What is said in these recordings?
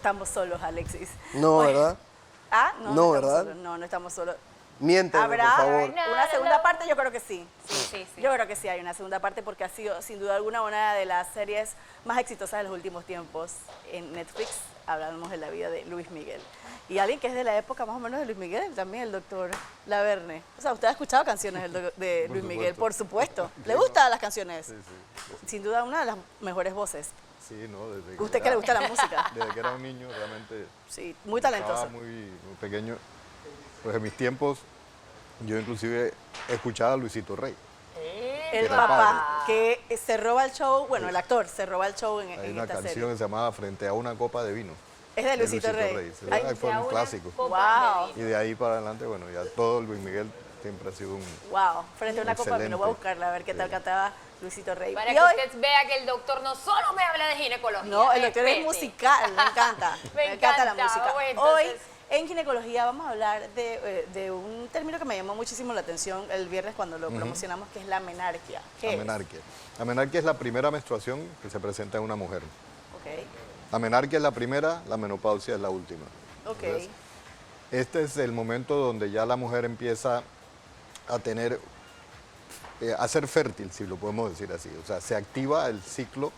estamos solos, Alexis. No, Oye, ¿verdad? ¿Ah? No, No, estamos ¿verdad? solos. No, no estamos solos. Miénteme, por ¿Habrá favor. una segunda parte? Yo creo que sí. Sí. Yo creo que sí hay una segunda parte porque ha sido sin duda alguna una de las series más exitosas de los últimos tiempos en Netflix. Hablamos de la vida de Luis Miguel. Y alguien que es de la época más o menos de Luis Miguel, también el doctor Laverne. O sea, usted ha escuchado canciones de Luis Miguel, por supuesto. ¿Le gustan las canciones? Sí, sí. Sin duda una de las mejores voces. Sí, no, desde ¿Usted que le gusta la música? Desde que era un niño, realmente. Sí, muy talentoso. Estaba muy pequeño. Pues en mis tiempos, yo inclusive escuchaba a Luisito Rey. El era papá que se roba el show, bueno, el actor se roba el show en Hay una esta canción serie. que se llamaba Frente a una copa de vino. Es de Luisito Rey. Sí, Ay, fue un clásico. wow. Y de ahí para adelante, bueno, ya todo Luis Miguel siempre ha sido un... Wow, frente a una copa de vino. Excelente. Voy a buscarla a ver qué tal Sí. cantaba Luisito Rey. Para Y que hoy, usted vea que el doctor no solo me habla de ginecología. no, el doctor es respete. musical, me encanta. Me encanta la encanta. música. Bueno, Hoy, entonces- en ginecología, vamos a hablar de un término que me llamó muchísimo la atención el viernes cuando lo promocionamos, que es la menarquia. ¿Qué es? Amenarquia. La menarquia es la primera menstruación que se presenta en una mujer. Ok, La menarquia es la primera, la menopausia es la última. ok. Entonces, este es el momento donde ya la mujer empieza a tener, a ser fértil, si lo podemos decir así. O sea, se activa el ciclo,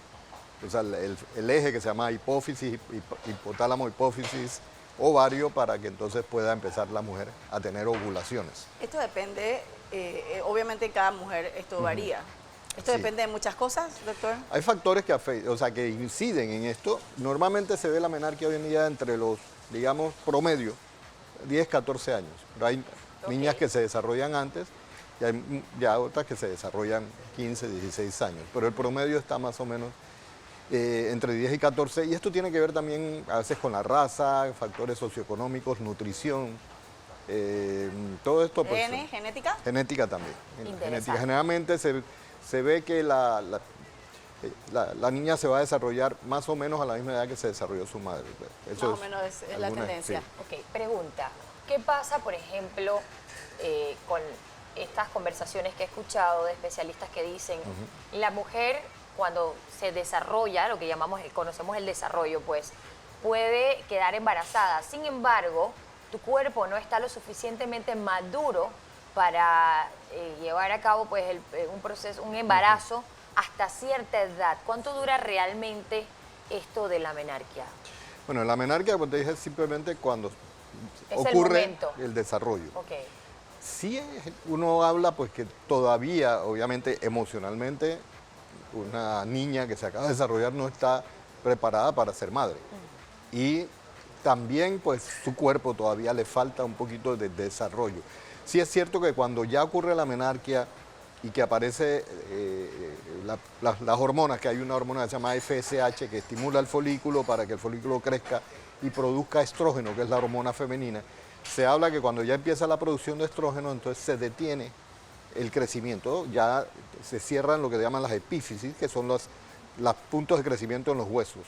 o sea, el eje que se llama hipófisis, hipotálamo, hipófisis, ovario, para que entonces pueda empezar la mujer a tener ovulaciones. Esto depende, obviamente en cada mujer esto varía. ¿Esto Sí. depende de muchas cosas, doctor? Hay factores que o sea, que inciden en esto. Normalmente se ve la menarquia hoy en día entre los, digamos, promedio, 10, 14 años. Pero hay niñas que se desarrollan antes y hay ya otras que se desarrollan 15, 16 años. Pero el promedio está más o menos entre 10 y 14. Y esto tiene que ver también a veces con la raza, factores socioeconómicos, nutrición. Todo esto, pues, ¿Genética? genética también. Interesante. Genética. Generalmente se ve que la niña se va a desarrollar más o menos a la misma edad que se desarrolló su madre. Más o menos es la tendencia. sí. Ok, pregunta. ¿Qué pasa, por ejemplo, con estas conversaciones que he escuchado de especialistas que dicen la mujer cuando se desarrolla, lo que llamamos, conocemos el desarrollo, pues puede quedar embarazada? Sin embargo, tu cuerpo no está lo suficientemente maduro para llevar a cabo pues un proceso, un embarazo hasta cierta edad. ¿Cuánto dura realmente esto de la menarquia? Bueno, la menarquia, como te dije, es simplemente cuando Es el ocurre momento. el desarrollo. Ok. Sí, uno habla pues que todavía, obviamente, emocionalmente, una niña que se acaba de desarrollar no está preparada para ser madre. Y también, pues, su cuerpo todavía le falta un poquito de desarrollo. Sí es cierto que cuando ya ocurre la menarquia y que aparece las hormonas, que hay una hormona que se llama FSH que estimula el folículo para que el folículo crezca y produzca estrógeno, que es la hormona femenina, se habla que cuando ya empieza la producción de estrógeno, entonces se detiene el crecimiento, ya se cierran lo que llaman las epífisis, que son los puntos de crecimiento en los huesos.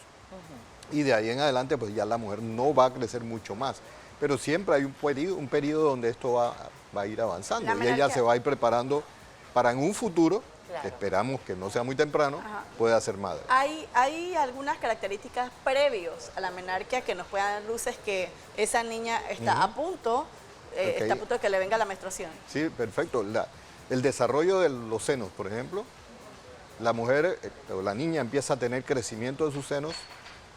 Y de ahí en adelante, pues ya la mujer no va a crecer mucho más. Pero siempre hay un periodo donde esto va a ir avanzando. La Y ella menarquia- se va a ir preparando para en un futuro, Claro. que esperamos que no sea muy temprano, pueda ser madre. ¿Hay algunas características previos a la menarquia que nos puedan dar luces que esa niña está a punto, está a punto de que le venga la menstruación? Sí, perfecto. El desarrollo de los senos, por ejemplo, la mujer o la niña empieza a tener crecimiento de sus senos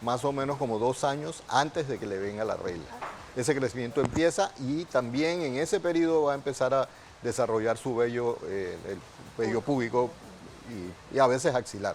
más o menos como 2 años antes de que le venga la regla. Ese crecimiento empieza y también en ese periodo va a empezar a desarrollar su vello, el vello púbico y a veces axilar.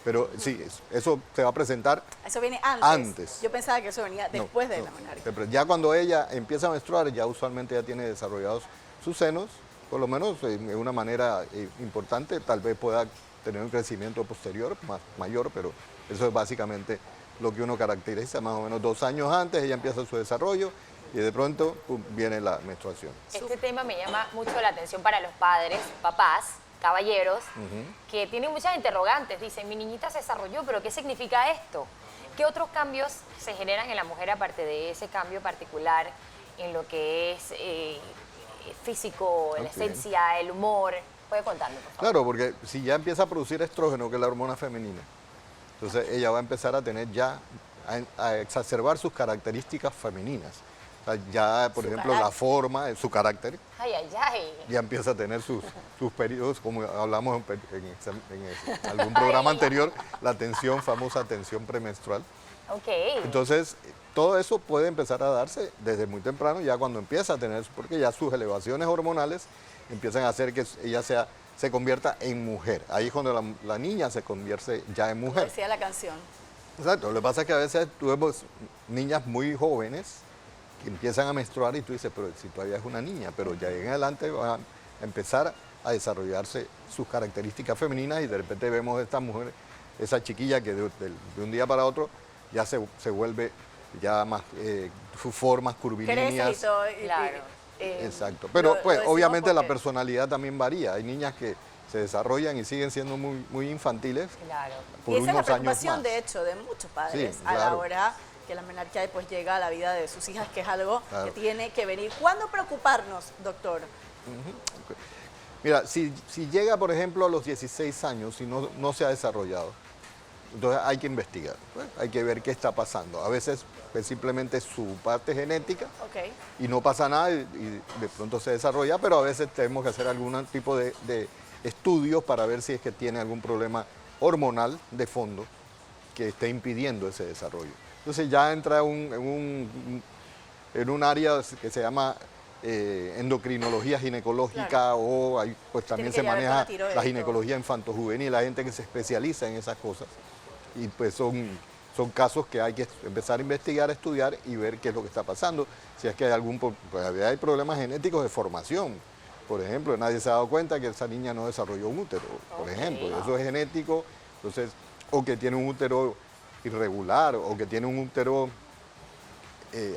Pero sí, eso se va a presentar Eso viene antes. Antes. Yo pensaba que eso venía después de no, la menarquia. pero ya cuando ella empieza a menstruar, ya usualmente ya tiene desarrollados sus senos, por lo menos en una manera importante, tal vez pueda tener un crecimiento posterior, mayor, pero eso es básicamente lo que uno caracteriza, más o menos 2 años antes, ella empieza su desarrollo y de pronto pum, viene la menstruación. Este tema me llama mucho la atención para los padres, papás, caballeros, que tienen muchas interrogantes. Dicen, mi niñita se desarrolló, pero ¿qué significa esto? ¿Qué otros cambios se generan en la mujer aparte de ese cambio particular en lo que es físico, la Ok. esencia, el humor? ¿Puede contarme, por favor? Claro, porque si ya empieza a producir estrógeno, que es la hormona femenina, entonces ella va a empezar a tener ya a exacerbar sus características femeninas. O sea, ya, por Su ejemplo, la carácter. forma, su carácter, Ay, ay, ay. ya empieza a tener sus periodos, como hablamos en algún programa anterior, la tensión, famosa tensión premenstrual. Ok. Entonces, todo eso puede empezar a darse desde muy temprano, ya cuando empieza a tener, porque ya sus elevaciones hormonales empiezan a hacer que ella se convierta en mujer. Ahí es cuando la niña se convierte ya en Como mujer. decía la canción. Exacto, lo que pasa es que a veces tuvimos niñas muy jóvenes que empiezan a menstruar y tú dices, pero si todavía es una niña, pero ya en adelante van a empezar a desarrollarse sus características femeninas y de repente vemos a esta mujer, esa chiquilla que de un día para otro ya se vuelve ya más, sus formas Crece curvilíneas. y todo. Claro. Exacto, pero pues decimos obviamente la porque- personalidad también varía. Hay niñas que se desarrollan y siguen siendo muy infantiles Claro. por Y esa es la unos años preocupación, más. de hecho, de muchos padres Sí, a la claro. hora que la menarquía después llega a la vida de sus hijas, que es algo Claro. que tiene que venir. ¿Cuándo preocuparnos, doctor? Mira, si llega, por ejemplo, a los 16 años y no se ha desarrollado, entonces hay que investigar, pues, hay que ver qué está pasando. A veces es simplemente su parte genética Ok. y no pasa nada y de pronto se desarrolla, pero a veces tenemos que hacer algún tipo de estudios para ver si es que tiene algún problema hormonal de fondo que esté impidiendo ese desarrollo. Entonces ya entra en un área que se llama endocrinología ginecológica, Claro. o ahí, pues también Tiene se que ver con maneja la tiroides la y todo. ginecología infantojuvenil, la gente que se especializa en esas cosas. Y pues son casos que hay que empezar a investigar, a estudiar y ver qué es lo que está pasando. Si es que hay pues hay problemas genéticos de formación. Por ejemplo, nadie se ha dado cuenta que esa niña no desarrolló un útero, por Ok. ejemplo. Eso es genético, entonces, o que tiene un útero irregular, o que tiene un útero,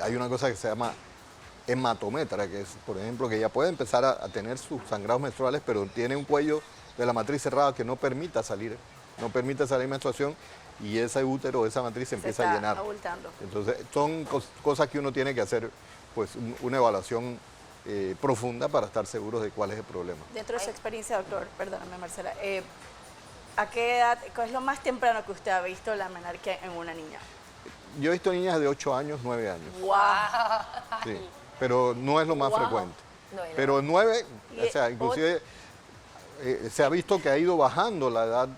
hay una cosa que se llama hematometra, que es, por ejemplo, que ella puede empezar a tener sus sangrados menstruales, pero tiene un cuello de la matriz cerrada que no permite salir menstruación, y ese útero, esa matriz se empieza está a llenar. abultando. Entonces, son cosas que uno tiene que hacer, pues, una evaluación profunda para estar seguros de cuál es el problema. Dentro de su experiencia, doctor, perdóname, Marcela, ¿a qué edad, cuál es lo más temprano que usted ha visto la menarquía en una niña? Yo he visto niñas de 8 años, 9 años, ¡Wow! sí, pero no es lo más Wow. frecuente. No es lo Pero 9, Y o sea, inclusive se ha visto que ha ido bajando la edad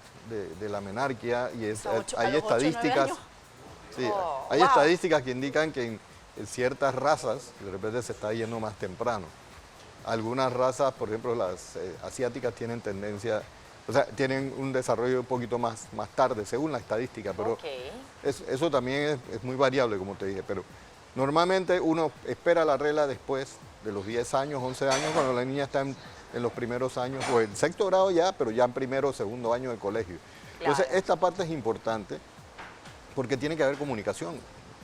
de la menarquia y A los 8, hay 9 estadísticas, años. sí, Oh, hay wow. estadísticas que indican que en ciertas razas de repente se está yendo más temprano. Algunas razas, por ejemplo las asiáticas, tienen tendencia, o sea, tienen un desarrollo un poquito más tarde, según la estadística, pero Ok. eso también es muy variable, como te dije, pero normalmente uno espera la regla después de los 10 años, 11 años, cuando la niña está en los primeros años, o en sexto grado ya, pero ya en primero o segundo año de colegio. Entonces, Claro. esta parte es importante porque tiene que haber comunicación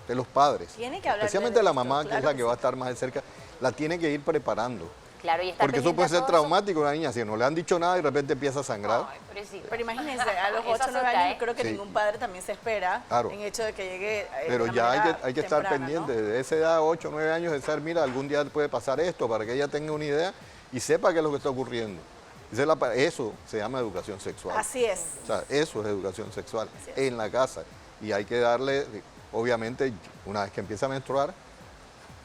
de los padres. Tiene que hablar de especialmente la esto, mamá, que claro es la que que sí. va a estar más de cerca, la tiene que ir preparando. Claro, y estar Porque eso pendiente puede a ser todo traumático a una niña, si no le han dicho nada y de repente empieza a sangrar. Ay, pobrecita. Pero imagínense, a los Eso 8 o 9 asusta, años, ¿eh? creo que Sí. ningún padre también se espera Claro. en hecho de que llegue Pero de una ya manera hay que estar temprana, pendiente ¿no? de esa edad, 8 o 9 años, de ser, mira, algún día puede pasar esto, para que ella tenga una idea y sepa qué es lo que está ocurriendo. Eso se llama educación sexual. Así es. O sea, eso es educación sexual Así es. en la casa. Y hay que darle, obviamente, una vez que empieza a menstruar,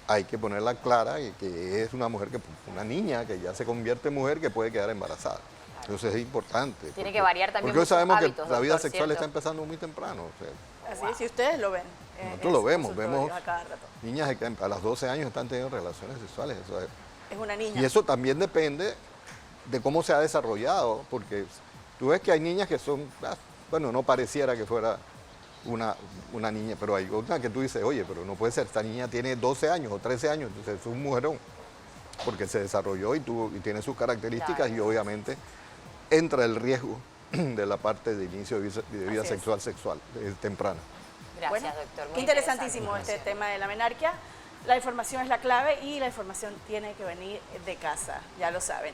hay que ponerla clara y que es una mujer, una niña que ya se convierte en mujer que puede quedar embarazada. Entonces es importante. Tiene que variar también Porque hoy muchos sabemos hábitos, que la vida doctor, sexual ¿cierto? está empezando muy temprano. O sea, Así es, y ustedes lo ven. Nosotros lo vemos, vemos a cada rato. niñas que a los 12 años están teniendo relaciones sexuales. Es una niña. Y eso también depende de cómo se ha desarrollado, porque tú ves que hay niñas que son, bueno, no pareciera que fuera una niña, pero hay otra que tú dices, oye, pero no puede ser, esta niña tiene 12 años o 13 años, entonces es un mujerón, porque se desarrolló y tiene sus características. Claro. Y obviamente entra el riesgo de la parte de inicio de vida Así es. sexual temprana. Gracias, Bueno, doctor. Muy qué interesantísimo este tema de la menarquia. La información es la clave y la información tiene que venir de casa, ya lo saben.